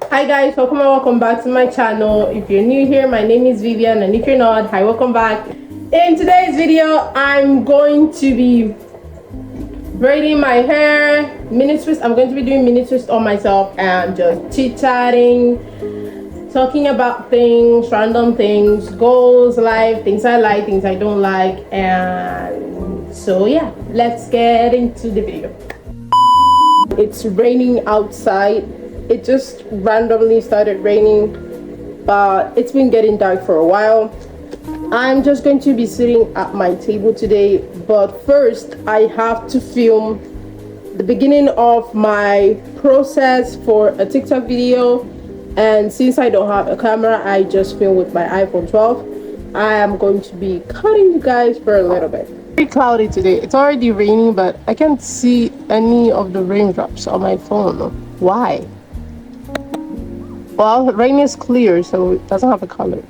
Hi guys, welcome back to my channel. If you're new here, my name is Vivian, and if you're not, hi, welcome back. In today's video, I'm going to be braiding my hair, mini twist. I'm going to be doing mini twist on myself and just chit-chatting, talking about things, random things, goals, life, things I like, things I don't like. And so yeah, let's get into the video. It's raining outside. It just randomly started raining, but it's been getting dark for a while. I'm just going to be sitting at my table today, but first I have to film the beginning of my process for a TikTok video. And since I don't have a camera, I just film with my iPhone 12. I am going to be cutting you guys for a little bit. Very cloudy today. It's already raining, but I can't see any of the raindrops on my phone. Why? Well, rain is clear, so it doesn't have a color.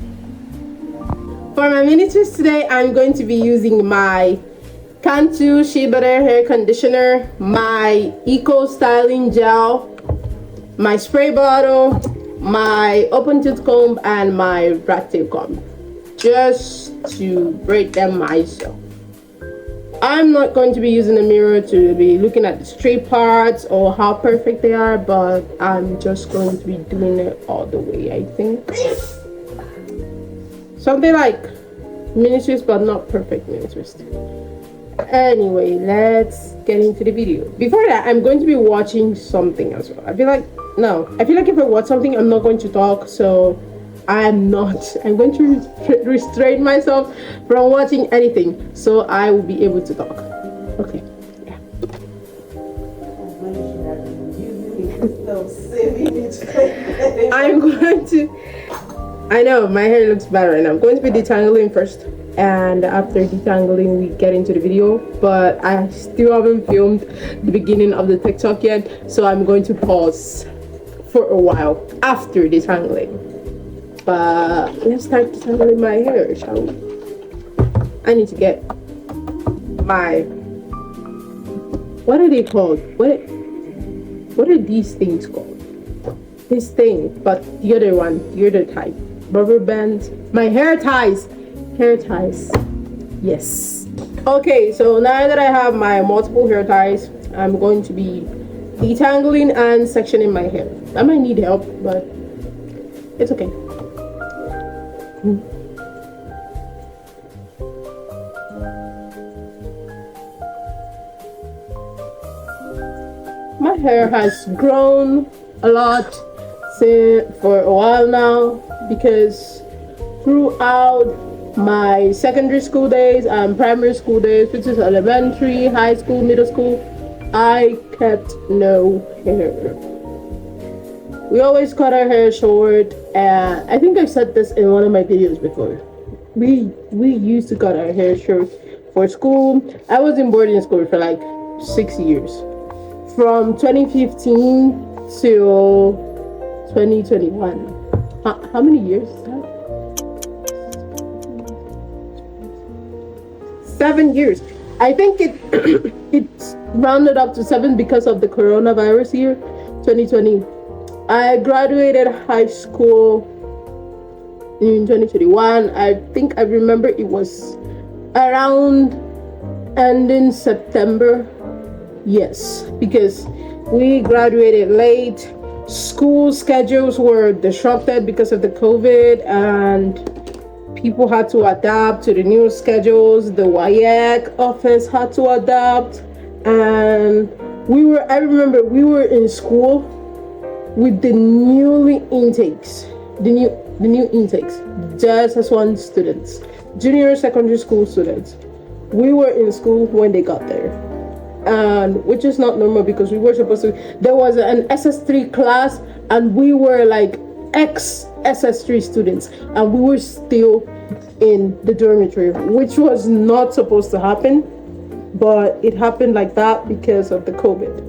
For my mini twist today, I'm going to be using my Cantu Shea Butter hair conditioner, my Eco Styling gel, my spray bottle, my open tooth comb, and my rat tail comb, just to braid them myself. I'm not going to be using a mirror to be looking at the straight parts or how perfect they are, but I'm just going to be doing it all the way, I think. Something like mini twist, but not perfect mini twist. Anyway, let's get into the video. Before that, I'm going to be watching something as well. I feel like if I watch something, I'm not going to talk, so I'm going to restrain myself from watching anything, so I will be able to talk. Okay. Yeah. I know my hair looks bad right now. I'm going to be detangling first, and after detangling we get into the video, but I still haven't filmed the beginning of the TikTok yet, so I'm going to pause for a while after detangling. But let's start detangling my hair, shall we? I need to get my, what are they called? What are these things called? This thing, but the other type. Rubber bands. My hair ties. Yes. Okay, so now that I have my multiple hair ties, I'm going to be detangling and sectioning my hair. I might need help, but it's okay. My hair has grown a lot for a while now, because throughout my secondary school days and primary school days, which is elementary, high school, middle school, I kept no hair. We always cut our hair short, and I think I said this in one of my videos before. We used to cut our hair short for school. I was in boarding school for like 6 years, from 2015 till 2021. How many years is that? 7 years. I think it's rounded up to 7 because of the coronavirus year, 2020. I graduated high school in 2021. I think I remember it was around ending September. Yes, because we graduated late. School schedules were disrupted because of the COVID, and people had to adapt to the new schedules. The WIAC office had to adapt, and I remember we were in school with the new intakes, just as one students, junior secondary school students. We were in school when they got there, and which is not normal, because we were supposed to, there was an SS3 class, and we were like ex-SS3 students, and we were still in the dormitory, which was not supposed to happen, but it happened like that because of the COVID.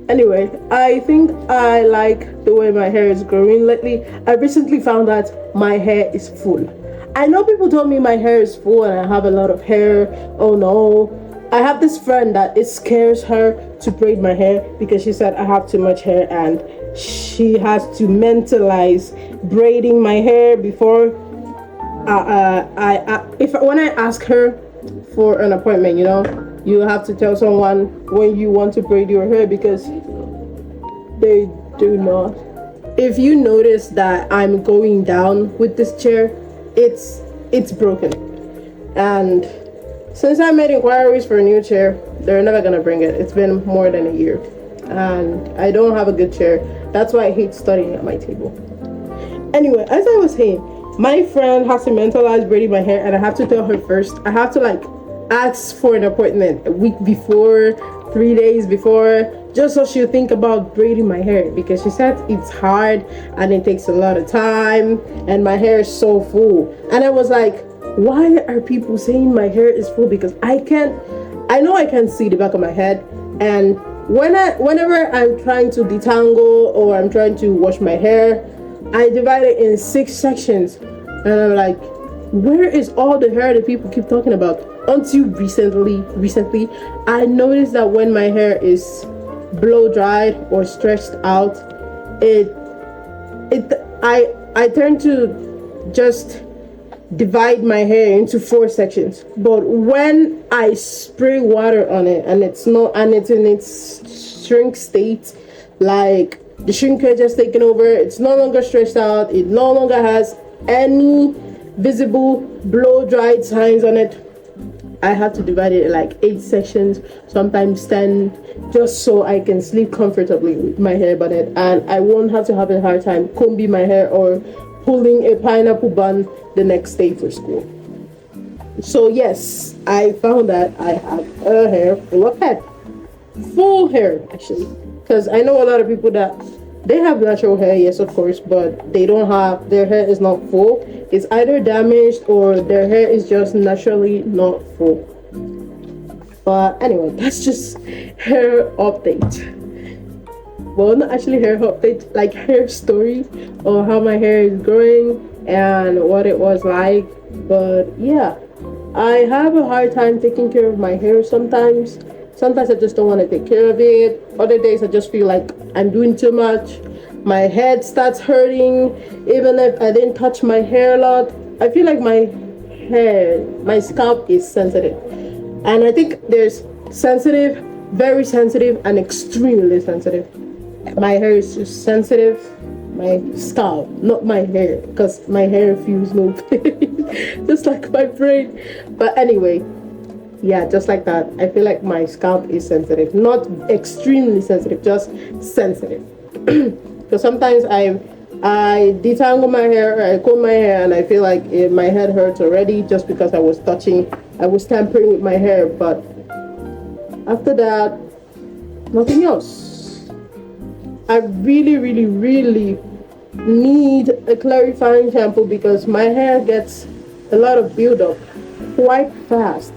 Anyway, I think I like the way my hair is growing lately. I recently found out my hair is full. I know people told me my hair is full and I have a lot of hair. Oh no, I have this friend that it scares her to braid my hair because she said I have too much hair and she has to mentalize braiding my hair before if when I ask her for an appointment, you know, you have to tell someone when you want to braid your hair because they do not. If you notice that I'm going down with this chair, it's broken. And since I made inquiries for a new chair, they're never gonna bring it. It's been more than a year. And I don't have a good chair. That's why I hate studying at my table. Anyway, as I was saying, my friend has to mentalize braiding my hair and I have to tell her first. I have to like ask for an appointment a week before, 3 days before, just so she'll think about braiding my hair because she said it's hard and it takes a lot of time and my hair is so full. And I was like, why are people saying my hair is full? Because I know I can see the back of my head, and whenever I'm trying to detangle or I'm trying to wash my hair, I divide it in 6 sections and I'm like, where is all the hair that people keep talking about? Until recently I noticed that when my hair is blow dried or stretched out, I tend to just divide my hair into 4 sections. But when I spray water on it and it's in its shrink state, like the shrinkage has taken over, it's no longer stretched out, it no longer has any visible blow dried signs on it, I have to divide it in like 8 sections, sometimes 10, just so I can sleep comfortably with my hair bonnet and I won't have to have a hard time combing my hair or pulling a pineapple bun the next day for school. So yes, I found that I have a hair full of hair. Full hair, actually. Because I know a lot of people that they have natural hair, yes, of course, but they don't have, their hair is not full. It's either damaged or their hair is just naturally not full. But anyway, that's just hair update. Well, not actually hair update, like hair story or how my hair is growing and what it was like. But yeah, I have a hard time taking care of my hair sometimes. Sometimes I just don't want to take care of it. Other days I just feel like I'm doing too much. My head starts hurting even if I didn't touch my hair a lot. I feel like my scalp is sensitive. And I think there's sensitive, very sensitive, and extremely sensitive. My hair is just sensitive. My scalp, not my hair, because my hair feels no pain, just like my brain. But anyway, yeah, just like that. I feel like my scalp is sensitive, not extremely sensitive, just sensitive. Because sometimes I detangle my hair, or I comb my hair, and I feel like my head hurts already just because I was tampering with my hair. But after that, nothing else. I really, really, really need a clarifying shampoo because my hair gets a lot of buildup quite fast.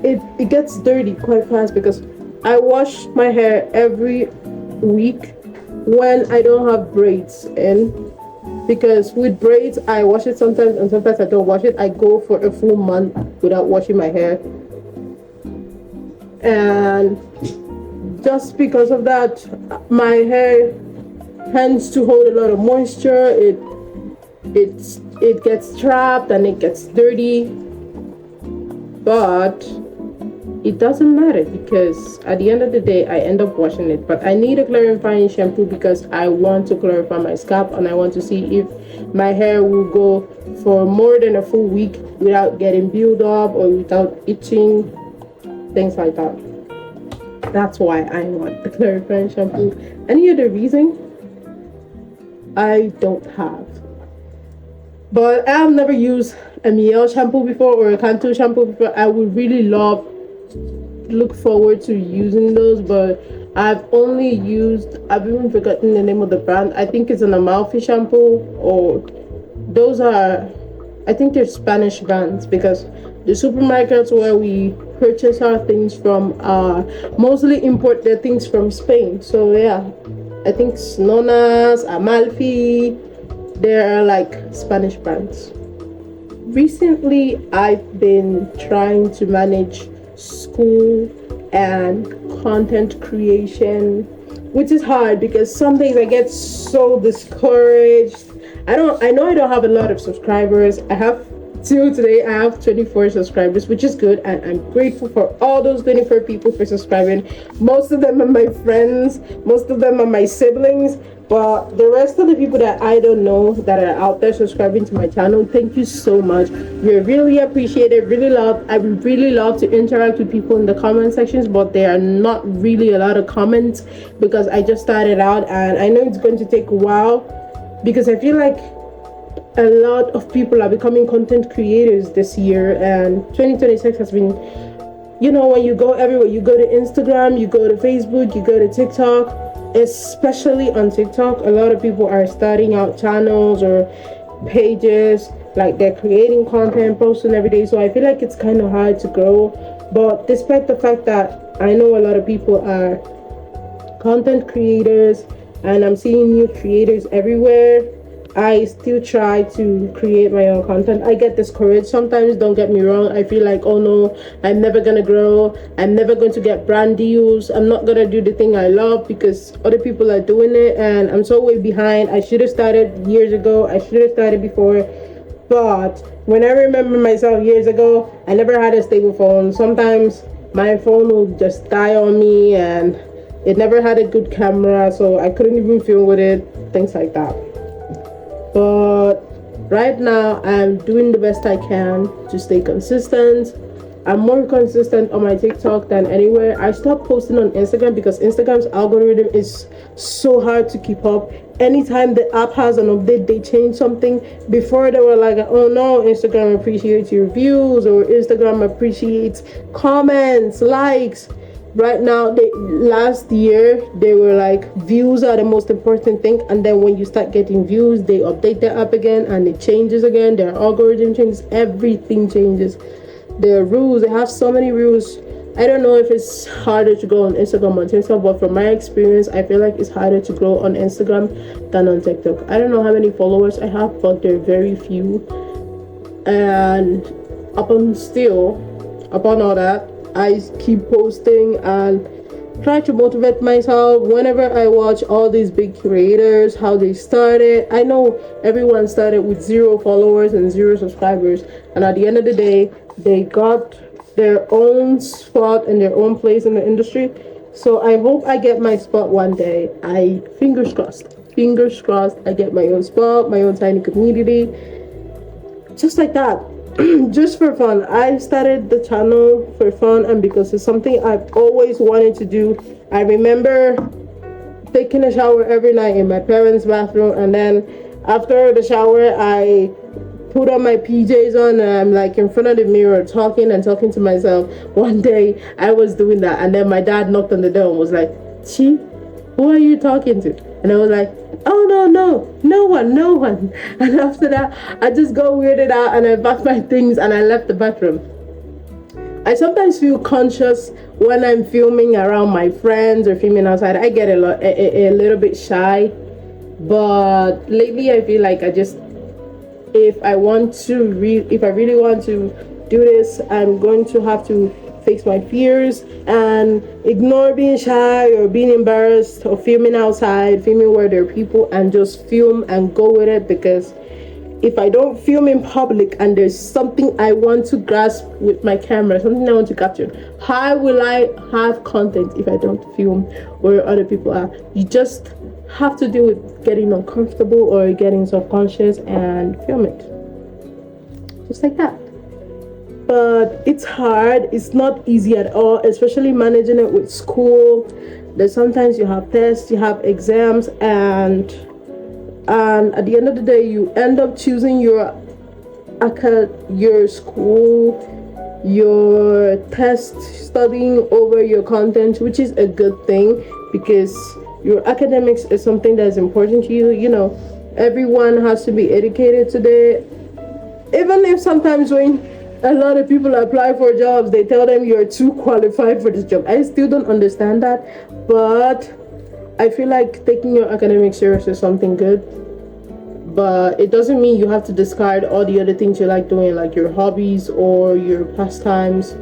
It gets dirty quite fast because I wash my hair every week when I don't have braids in, because with braids I wash it sometimes and sometimes I don't wash it. I go for a full month without washing my hair, and just because of that my hair tends to hold a lot of moisture. It gets trapped and it gets dirty, but it doesn't matter because at the end of the day I end up washing it. But I need a clarifying shampoo because I want to clarify my scalp and I want to see if my hair will go for more than a full week without getting built up or without itching, things like that. That's why I want the clarifying shampoo. Any other reason? I don't have. But I have never used a Miel shampoo before or a Cantu shampoo before. I would really look forward to using those, but I've even forgotten the name of the brand. I think it's an Amalfi shampoo, or those are, I think they're Spanish brands, because the supermarkets where we purchase our things from mostly import their things from Spain. So yeah, I think Nonas, Amalfi, they're like Spanish brands. Recently I've been trying to manage school and content creation, which is hard because some days I get so discouraged. I know I don't have a lot of subscribers. I have till today I have 24 subscribers, which is good, and I'm grateful for all those 24 people for subscribing. Most of them are my friends, most of them are my siblings, but the rest of the people that I don't know that are out there subscribing to my channel, thank you so much. You're really appreciated, I would really love to interact with people in the comment sections, but there are not really a lot of comments because I just started out, and I know it's going to take a while because I feel like a lot of people are becoming content creators this year, and 2026 has been, when you go everywhere, you go to Instagram, you go to Facebook, you go to TikTok, especially on TikTok, a lot of people are starting out channels or pages, like they're creating content, posting every day. So I feel like it's kind of hard to grow, but despite the fact that I know a lot of people are content creators and I'm seeing new creators everywhere, I still try to create my own content. I get discouraged sometimes, don't get me wrong. I feel like, oh no, I'm never gonna grow, I'm never going to get brand deals, I'm not gonna do the thing I love because other people are doing it and I'm so way behind. I should have started years ago, I should have started before. But when I remember myself years ago, I never had a stable phone. Sometimes my phone would just die on me and it never had a good camera, so I couldn't even film with it, things like that. But right now I'm doing the best I can to stay consistent. I'm more consistent on my TikTok than anywhere. I stopped posting on Instagram because Instagram's algorithm is so hard to keep up. Anytime the app has an update, they change something. Before they were like, oh no, Instagram appreciates your views, or Instagram appreciates comments, likes. Right now, last year they were like, views are the most important thing, and then when you start getting views, they update the app again and it changes again. Their algorithm changes, everything changes. Their rules, they have so many rules. I don't know if it's harder to grow on Instagram or TikTok, but from my experience, I feel like it's harder to grow on Instagram than on TikTok. I don't know how many followers I have, but they're very few. And upon all that, I keep posting and try to motivate myself whenever I watch all these big creators, how they started. I know everyone started with 0 followers and 0 subscribers, and at the end of the day, they got their own spot and their own place in the industry. So I hope I get my spot one day. Fingers crossed, I get my own spot, my own tiny community, just like that. Just for fun. I started the channel for fun and because it's something I've always wanted to do. I remember taking a shower every night in my parents' bathroom, and then after the shower I put on my PJs on and I'm like in front of the mirror talking to myself. One day I was doing that, and then my dad knocked on the door and was like, Chi, who are you talking to? And I was like, oh no one. And after that I just got weirded out and I packed my things and I left the bathroom. I sometimes feel conscious when I'm filming around my friends or filming outside. I get a little bit shy, but lately I feel like if I really want to do this, I'm going to have to face my fears and ignore being shy or being embarrassed or filming outside, filming where there are people, and just film and go with it. Because if I don't film in public and there's something I want to grasp with my camera, something I want to capture, how will I have content if I don't film where other people are? You just have to deal with getting uncomfortable or getting self-conscious and film it. Just like that. But it's hard, it's not easy at all, especially managing it with school. There's sometimes you have tests, you have exams, and at the end of the day you end up choosing your school, your test studying over your content, which is a good thing because your academics is something that is important to you. Everyone has to be educated today. Even if sometimes when a lot of people apply for jobs, they tell them you're too qualified for this job. I still don't understand that, but I feel like taking your academics serious is something good. But it doesn't mean you have to discard all the other things you like doing, like your hobbies or your pastimes.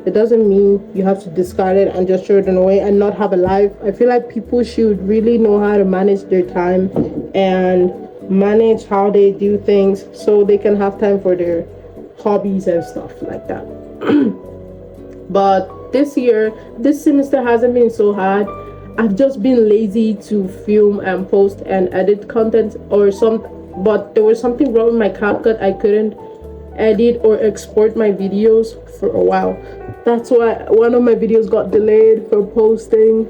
it doesn't mean you have to discard it and just throw it away and not have a life. I feel like people should really know how to manage their time and manage how they do things so they can have time for their hobbies and stuff like that. But this semester hasn't been so hard. I've just been lazy to film and post and edit content or some, but there was something wrong with my Capcut. I couldn't edit or export my videos for a while. That's why one of my videos got delayed for posting.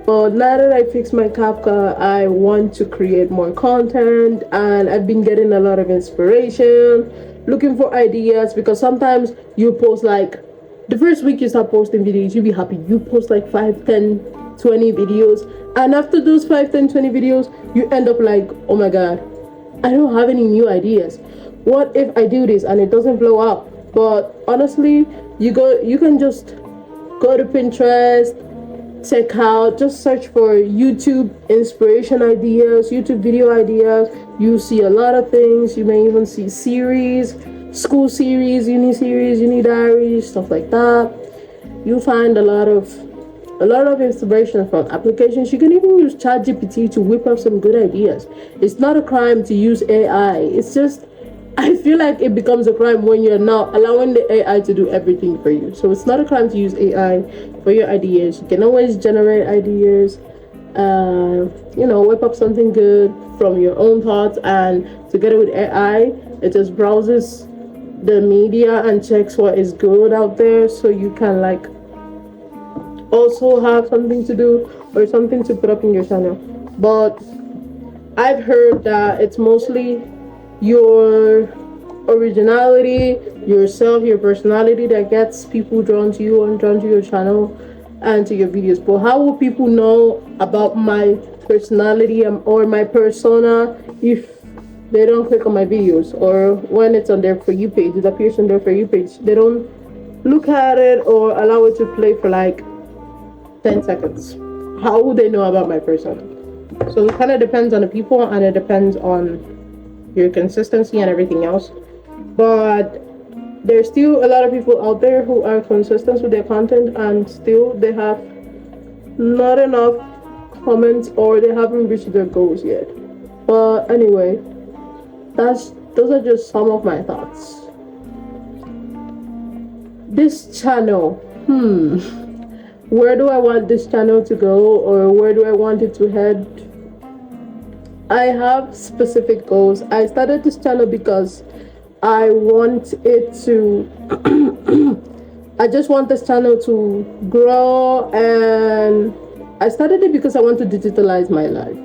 But now that I fixed my Capcut, I want to create more content, and I've been getting a lot of inspiration, looking for ideas, because sometimes you post like the first week you start posting videos, you'll be happy. You post like 5, 10, 20 videos, and after those 5, 10, 20 videos, you end up like, oh my god, I don't have any new ideas. What if I do this and it doesn't blow up? But honestly, you can just go to Pinterest, check out, just search for YouTube inspiration ideas, YouTube video ideas. You see a lot of things. You may even see series, school series, uni diaries, stuff like that. You find a lot of inspiration from applications. You can even use ChatGPT to whip up some good ideas. It's not a crime to use AI. It's just, I feel like it becomes a crime when you're not allowing the AI to do everything for you. So it's not a crime to use AI for your ideas. You can always generate ideas, whip up something good from your own thoughts, and together with AI, it just browses the media and checks what is good out there, so you can like also have something to do or something to put up in your channel. But I've heard that it's mostly your originality, yourself, your personality that gets people drawn to you and drawn to your channel and to your videos. But how will people know about my personality or my persona if they don't click on my videos, or when it's on their For You page, it appears on their For You page, they don't look at it or allow it to play for like 10 seconds? How would they know about my persona? So it kind of depends on the people, and it depends on your consistency and everything else. But there's still a lot of people out there who are consistent with their content, and still they have not enough comments, or they haven't reached their goals yet. But anyway, those are just some of my thoughts. This channel, where do I want this channel to go, or where do I want it to head? I have specific goals. I started this channel because I want it to I just want this channel to grow, and I started it because I want to digitalize my life.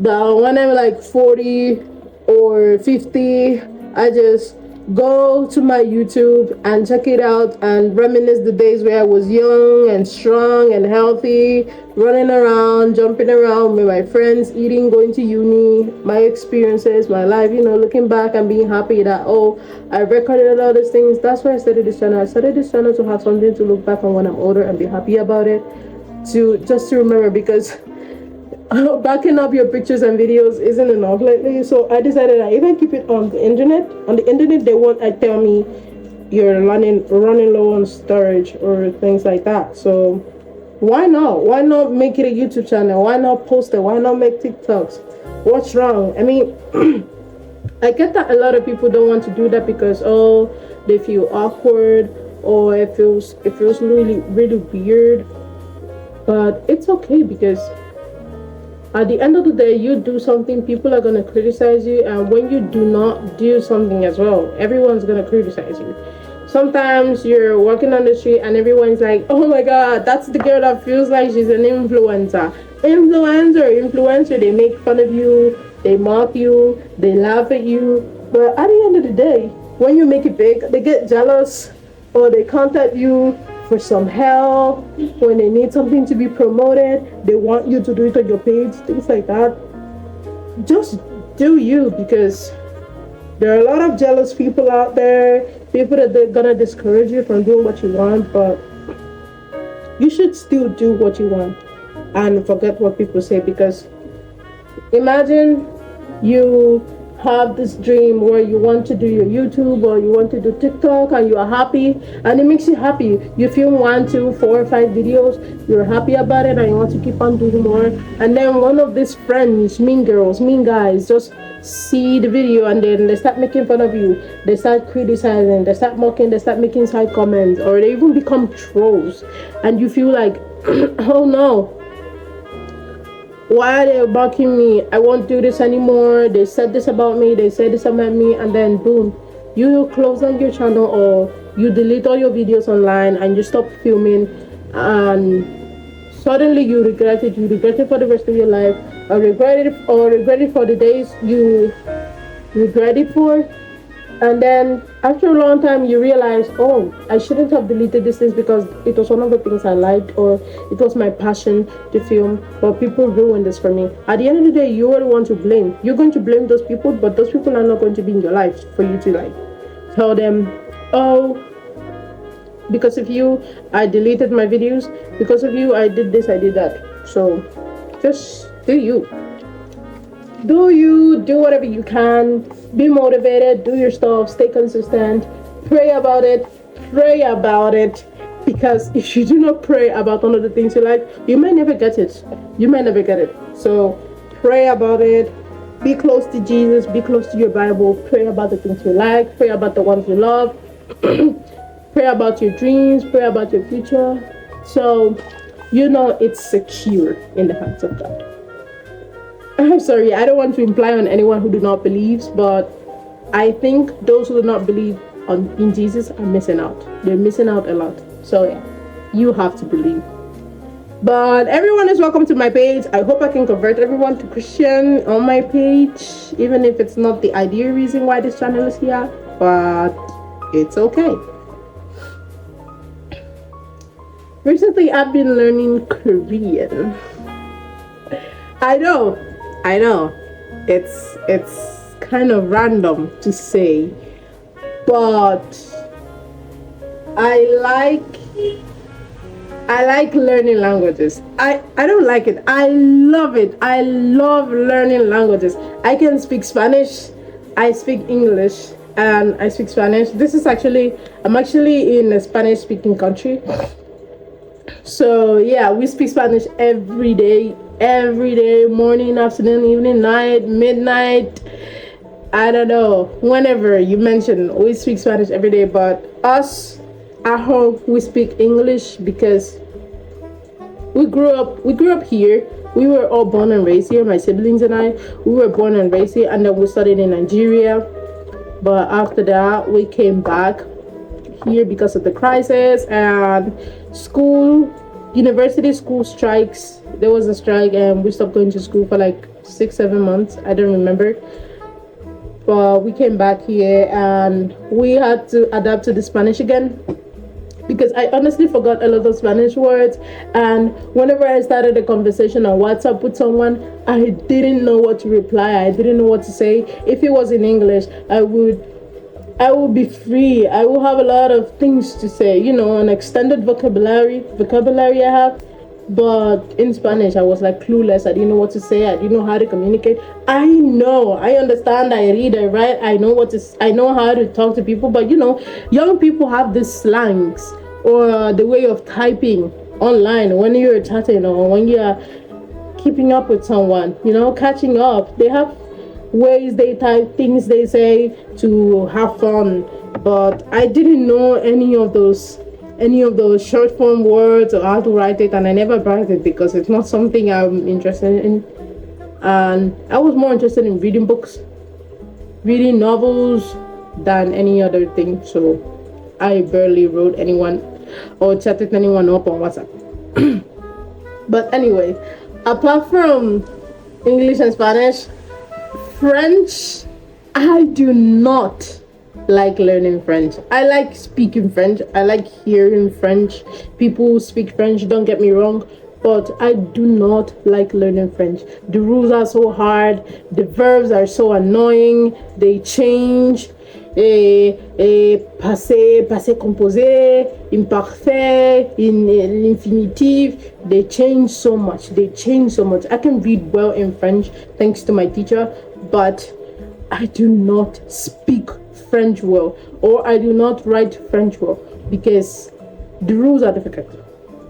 That when I'm like 40 or 50, I just go to my YouTube and check it out and reminisce the days where I was young and strong and healthy, running around, jumping around with my friends, eating, going to uni, my experiences, my life, looking back and being happy that, oh, I recorded all these things. That's why I started this channel. I started this channel to have something to look back on when I'm older and be happy about it, to remember, because backing up your pictures and videos isn't enough lately. So I decided I even keep it on the internet. On the internet, they won't tell me you're running low on storage or things like that. So why not? Why not make it a YouTube channel? Why not post it? Why not make TikToks? What's wrong? I mean, I get that a lot of people don't want to do that because they feel awkward, or it feels really really weird. But it's okay, because at the end of the day, you do something, people are going to criticize you. And when you do not do something as well, everyone's going to criticize you. Sometimes you're walking on the street and everyone's like, oh my god, that's the girl that feels like she's an influencer. Influencer. They make fun of you, they mock you, they laugh at you. But at the end of the day, when you make it big, they get jealous, or they contact you for some help when they need something to be promoted. They want you to do it on your page, things like that. Just do you, because there are a lot of jealous people out there, people that they're gonna discourage you from doing what you want. But you should still do what you want and forget what people say. Because imagine you have this dream where you want to do your YouTube or you want to do TikTok and you are happy and it makes you happy. You film 1, 2, 4, 5 videos, you're happy about it and you want to keep on doing more. And then one of these friends, mean girls, mean guys, just see the video and then they start making fun of you, they start criticizing, they start mocking, they start making side comments, or they even become trolls, and you feel like oh no, why are they mocking me? I won't do this anymore. They said this about me, they said this about me, and then boom, you close down your channel or you delete all your videos online and you stop filming, and suddenly you regret it. You regret it for the rest of your life, or regret it for the days you regret it for. And then after a long time you realize, oh, I shouldn't have deleted these things because it was one of the things I liked, or it was my passion to film, but people ruined this for me. At the end of the day, you are the one to blame. You're going to blame those people, but those people are not going to be in your life for you to like tell them, oh, because of you I deleted my videos, because of you I did this, I did that. So just do you do whatever you can, be motivated, do your stuff, stay consistent, pray about it, because if you do not pray about one of the things you like, you might never get it. So pray about it, be close to Jesus, be close to your Bible, pray about the things you like, pray about the ones you love, pray about your dreams, pray about your future, so you know it's secure in the hands of God. I'm sorry, I don't want to imply on anyone who do not believe, but I think those who do not believe in Jesus are missing out. They're missing out a lot. So yeah, you have to believe. But everyone is welcome to my page. I hope I can convert everyone to Christian on my page, even if it's not the ideal reason why this channel is here, but it's okay. Recently, I've been learning Korean. I know, it's kind of random to say, but I like learning languages. I don't like it. I love it. I love learning languages. I can speak Spanish, I speak English, and I speak Spanish. I'm actually in a Spanish speaking country. So yeah, we speak Spanish every day, morning, afternoon, evening, night, midnight, I don't know, whenever you mention, we speak Spanish every day. But us at home, we speak English because we grew up here. We were all born and raised here, my siblings and I. We were born and raised here, and then we studied in Nigeria. But after that, we came back here because of the crisis and university school strikes. There was a strike and we stopped going to school for like 6-7 months, I don't remember. But we came back here and we had to adapt to the Spanish again, because I honestly forgot a lot of Spanish words. And whenever I started a conversation on WhatsApp with someone, I didn't know what to reply, I didn't know what to say. If it was in English, I would be free. I will have a lot of things to say, an extended vocabulary I have. But in Spanish, I was like clueless. I didn't know what to say. I didn't know how to communicate. I understand, I read, I write, I know how to talk to people. But young people have these slangs or the way of typing online when you're chatting or when you're keeping up with someone, catching up. They have ways they type, things they say to have fun. But I didn't know any of those short form words or how to write it, and I never write it because it's not something I'm interested in. And I was more interested in reading books, reading novels than any other thing. So I barely wrote anyone or chatted anyone up on WhatsApp. But anyway, apart from English and Spanish, French, I do not like learning French. I like speaking French. I like hearing French. People speak French, don't get me wrong, but I do not like learning French. The rules are so hard. The verbs are so annoying. They change. Passé composé, imparfait, in l'infinitive. They change so much. I can read well in French thanks to my teacher, but I do not speak French well, or I do not write French well, because the rules are difficult.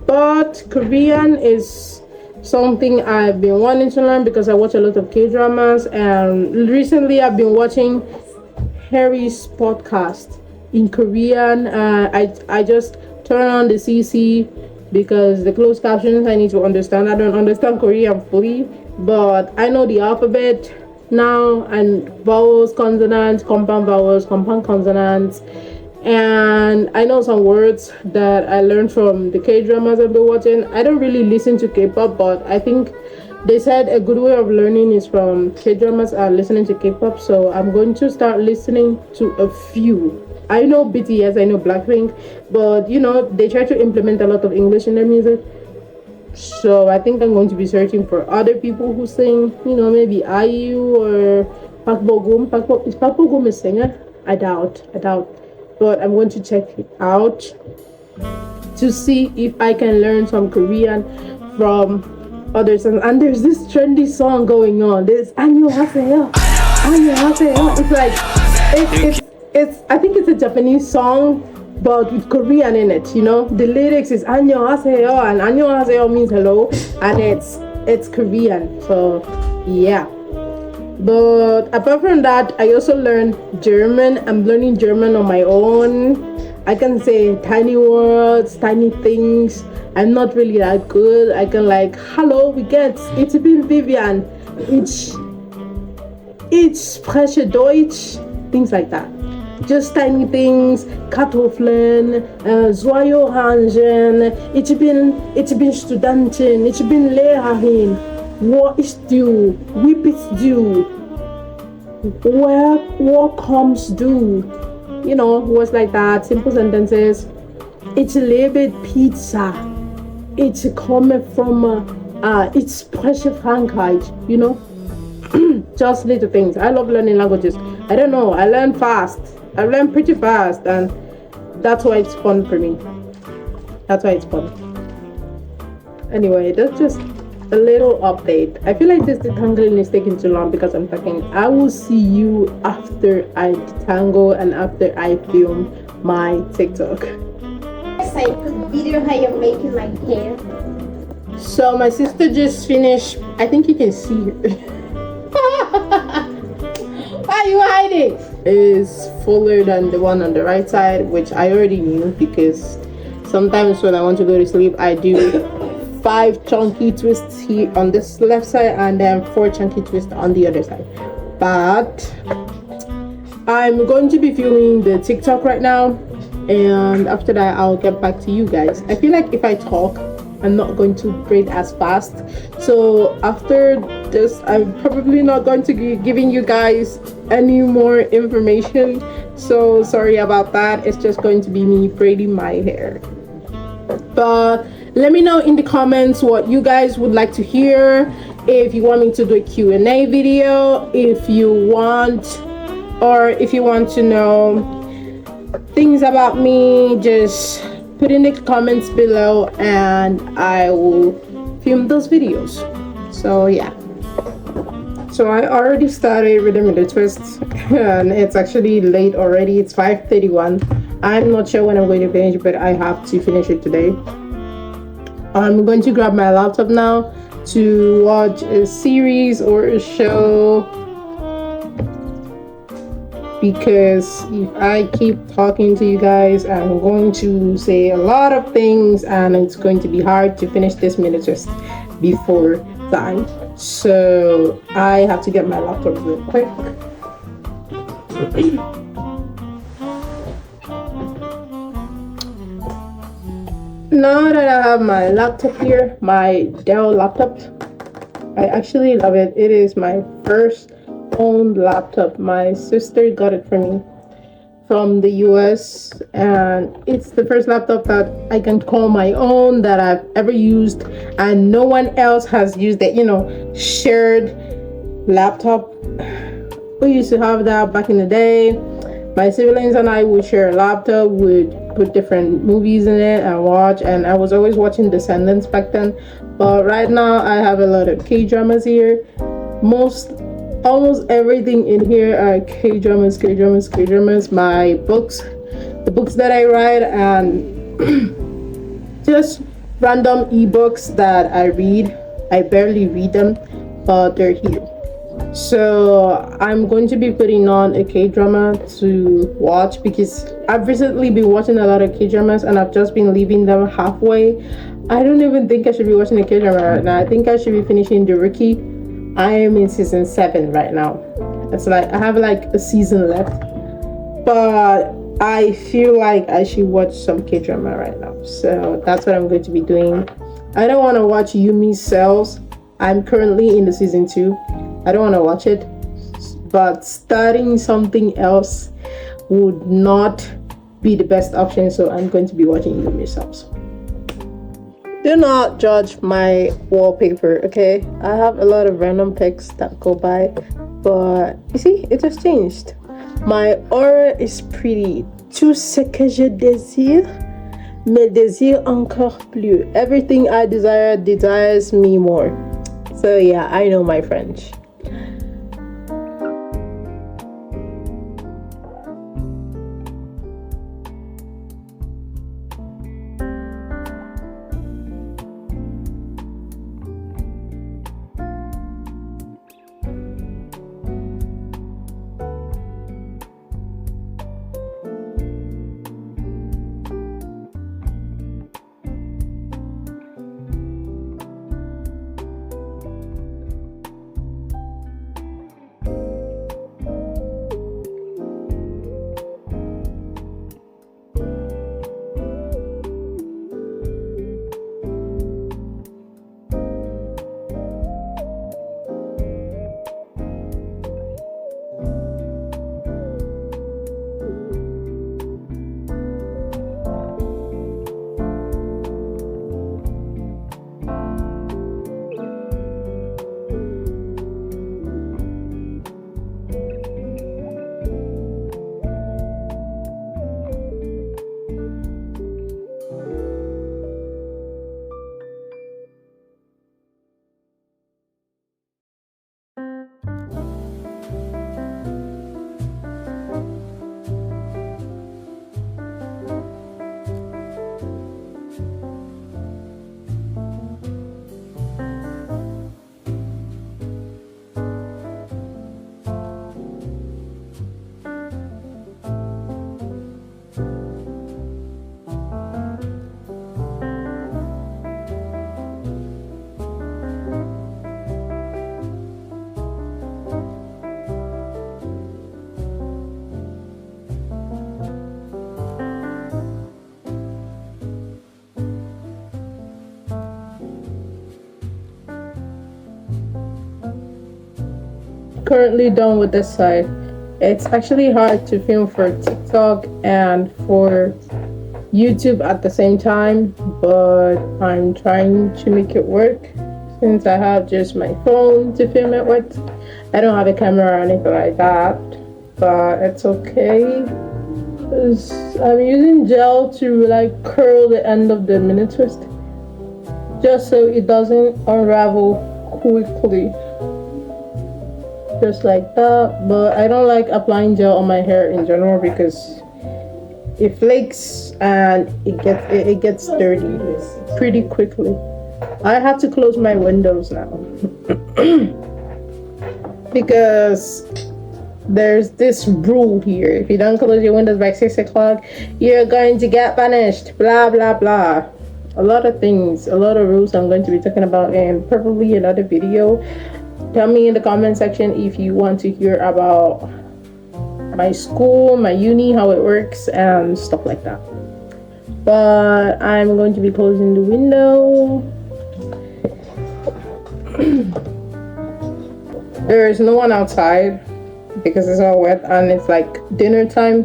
But Korean is something I've been wanting to learn because I watch a lot of K-dramas, and recently I've been watching Harry's podcast in Korean. I just turn on the CC because the closed captions I need to understand. I don't understand Korean fully, but I know the alphabet now, and vowels, consonants, compound vowels, compound consonants, and I know some words that I learned from the K-dramas I've been watching. I don't really listen to K-pop, but I think they said a good way of learning is from K-dramas and listening to K-pop, so I'm going to start listening to a few. I know BTS, I know Blackpink, but you know, they try to implement a lot of English in their music. So I think I'm going to be searching for other people who sing, you know, maybe IU or Park Bo-gum. Is Park Bo-gum a singer? I doubt. But I'm going to check it out to see if I can learn some Korean from others. And there's this trendy song going on. There's 안녕하세요. It's like it's I think it's a Japanese song, but with Korean in it, you know. The lyrics is 안녕하세요, and 안녕하세요 means hello, and it's Korean. So yeah. But apart from that, I also learned German. I'm learning German on my own. I can say tiny words, tiny things. I'm not really that good. I can like, hallo, wie geht's? Ich bin Vivian. Ich spreche Deutsch. Things like that. Just tiny things. Kartoffeln, zwei Orangen. Ich bin Studentin. Ich bin Lehrerin. What is due? Wie bist du? Where comes du? You know, words like that. Simple sentences. Ich liebe Pizza. Ich komme from ich spreche Frankreich. You know, just little things. I love learning languages. I don't know. I learn fast. I learn pretty fast, and that's why it's fun for me. That's why it's fun. Anyway, that's just a little update. I feel like this detangling is taking too long because I'm talking. I will see you after I detangle and after I film my TikTok. I put video how you're making my hair. So my sister just finished. I think you can see her. Why are you hiding? Is fuller than the one on the right side, which I already knew because sometimes when I want to go to sleep, I do 5 chunky twists here on this left side and then 4 chunky twists on the other side. But I'm going to be filming the TikTok right now, and after that I'll get back to you guys. I feel like if I talk, I'm not going to braid as fast, so after this I'm probably not going to be giving you guys any more information, so sorry about that. It's just going to be me braiding my hair. But let me know in the comments what you guys would like to hear. If you want me to do a Q&A video, if you want to know things about me, just put in the comments below and I will film those videos. So yeah. So I already started with the middle twists and it's actually late already. It's 5:31. I'm not sure when I'm going to finish, but I have to finish it today. I'm going to grab my laptop now to watch a series or a show, because if I keep talking to you guys, I'm going to say a lot of things and it's going to be hard to finish this minute just before time. So I have to get my laptop real quick. Now that I have my laptop here, my Dell laptop, I actually love it. It is my first owned laptop. My sister got it for me from the US, and it's the first laptop that I can call my own that I've ever used, and no one else has used it. You know, shared laptop. We used to have that back in the day. My siblings and I would share a laptop, would put different movies in it and watch, and I was always watching Descendants back then. But right now I have a lot of K-dramas here. Most almost everything in here are K-dramas, K-dramas, K-dramas. My books, the books that I write, and just random ebooks that I read. I barely read them, but they're here. So I'm going to be putting on a K-drama to watch because I've recently been watching a lot of K-dramas and I've just been leaving them halfway. I don't even think I should be watching a K-drama right now. I think I should be finishing the Rookie. I am in season 7 right now. It's like I have like a season left, but I feel like I should watch some K-drama right now. So that's what I'm going to be doing. I don't want to watch Yumi Cells. I'm currently in the season 2. I don't want to watch it, but starting something else would not be the best option, so I'm going to be watching Yumi Cells. Do not judge my wallpaper, okay? I have a lot of random pics that go by, but you see, it just changed. My aura is pretty. Tout ce que je désire me désire encore plus. Everything I desire desires me more. So yeah, I know my French. Currently done with this side. It's actually hard to film for TikTok and for YouTube at the same time, but I'm trying to make it work since I have just my phone to film it with. I don't have a camera or anything like that, but it's okay. I'm using gel to like curl the end of the mini twist just so it doesn't unravel quickly. Just like that, but I don't like applying gel on my hair in general because it flakes and it gets dirty pretty quickly. I have to close my windows now because there's this rule here: if you don't close your windows by 6 o'clock, you're going to get punished. Blah blah blah. A lot of things, a lot of rules I'm going to be talking about in probably another video. Tell me in the comment section if you want to hear about my school, my uni, how it works, and stuff like that. But I'm going to be closing the window. There is no one outside because it's all wet and it's like dinner time.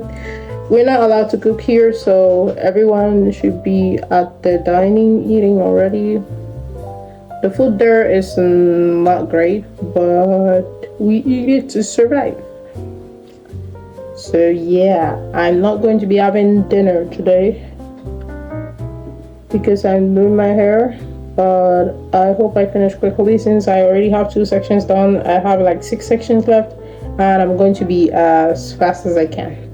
We're not allowed to cook here, so everyone should be at the dining eating already. The food there is not great, but we eat it to survive. So yeah, I'm not going to be having dinner today because I'm doing my hair, but I hope I finish quickly since I already have 2 sections done. I have like 6 sections left, and I'm going to be as fast as I can.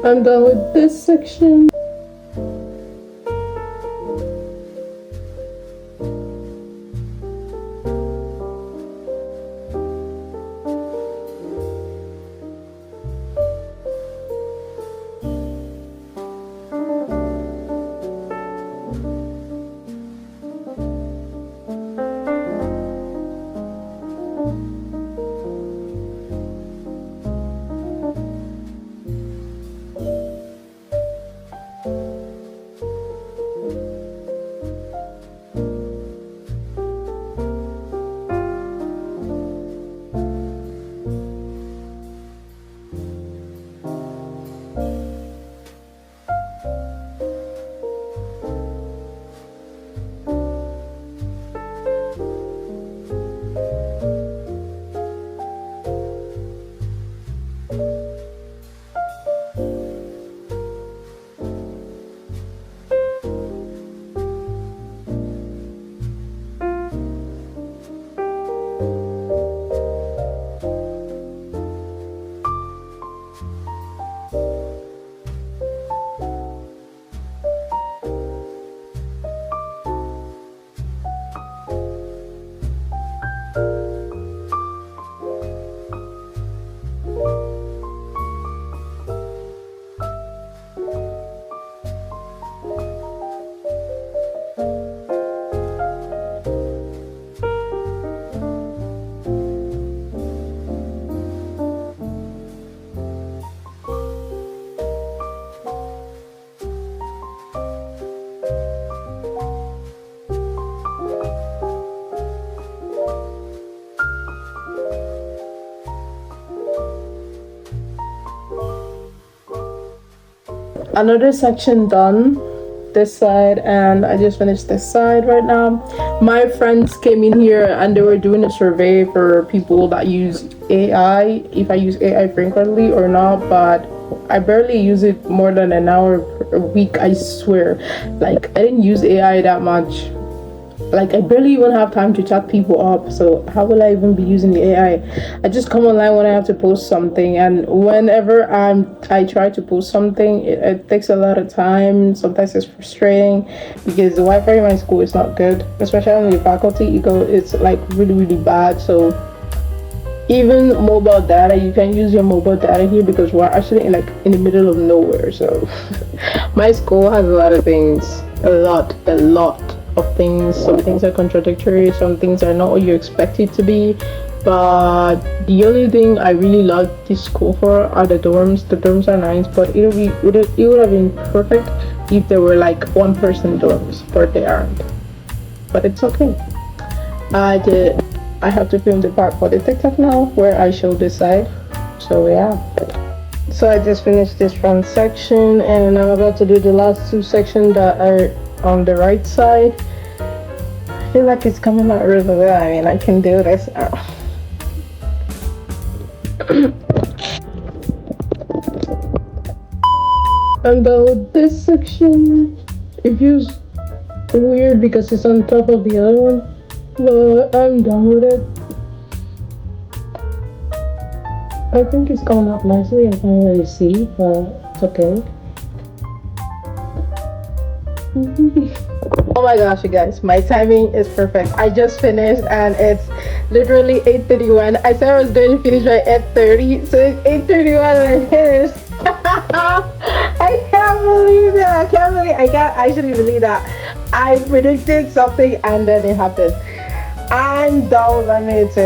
I'm done with this section. Another section done this side, and I just finished this side right now. My friends came in here and they were doing a survey for people that use AI, if I use AI frequently or not, but I barely use it more than an hour a week, I swear. Like, I didn't use AI that much. Like, I barely even have time to chat people up, so how will I even be using the AI? I just come online when I have to post something, and whenever I try to post something, it takes a lot of time. Sometimes it's frustrating because the Wi-Fi in my school is not good, especially on the faculty. It's like really bad. So even mobile data, you can use your mobile data here because we're actually in the middle of nowhere. So my school has a lot of things, a lot of things. Some things are contradictory, some things are not what you expect it to be. But the only thing I really love this school for are the dorms. The dorms are nice, but it would have been perfect if there were like 1-person dorms, but they aren't. But it's okay. I have to film the part for the TikTok now where I show this side. So yeah. So I just finished this front section and I'm about to do the last 2 sections that are on the right side. I feel like it's coming out really well. I mean, I can do this now. And with this section, if you weird because it's on top of the other one, but I'm done with it. I think it's going up nicely. I can't really see, but it's okay. Oh my gosh, you guys, my timing is perfect. I just finished and it's literally 8:31. I said I was going to finish by 8:30, so it's 8:31 and I finished. I can't believe it. I can't actually believe that. I predicted something and then it happened. I'm done with my minutes.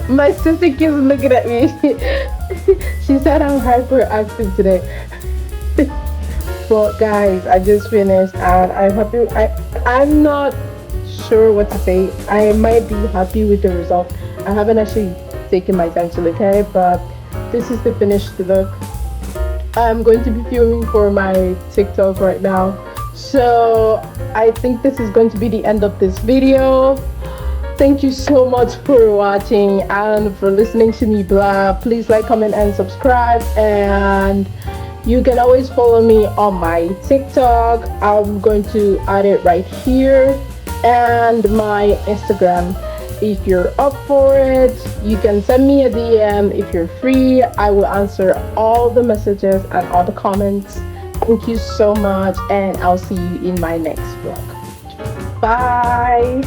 My sister keeps looking at me. She said I'm hyperactive today. But guys, I just finished and I'm happy. I'm not sure what to say. I might be happy with the result. I haven't actually taken my time to look at it, but this is the finished look. I'm going to be filming for my TikTok right now. So I think this is going to be the end of this video. Thank you so much for watching and for listening to me blab. Please like, comment, and subscribe. And you can always follow me on my TikTok. I'm going to add it right here. And my Instagram. If you're up for it, you can send me a DM if you're free. I will answer all the messages and all the comments. Thank you so much, and I'll see you in my next vlog. Bye.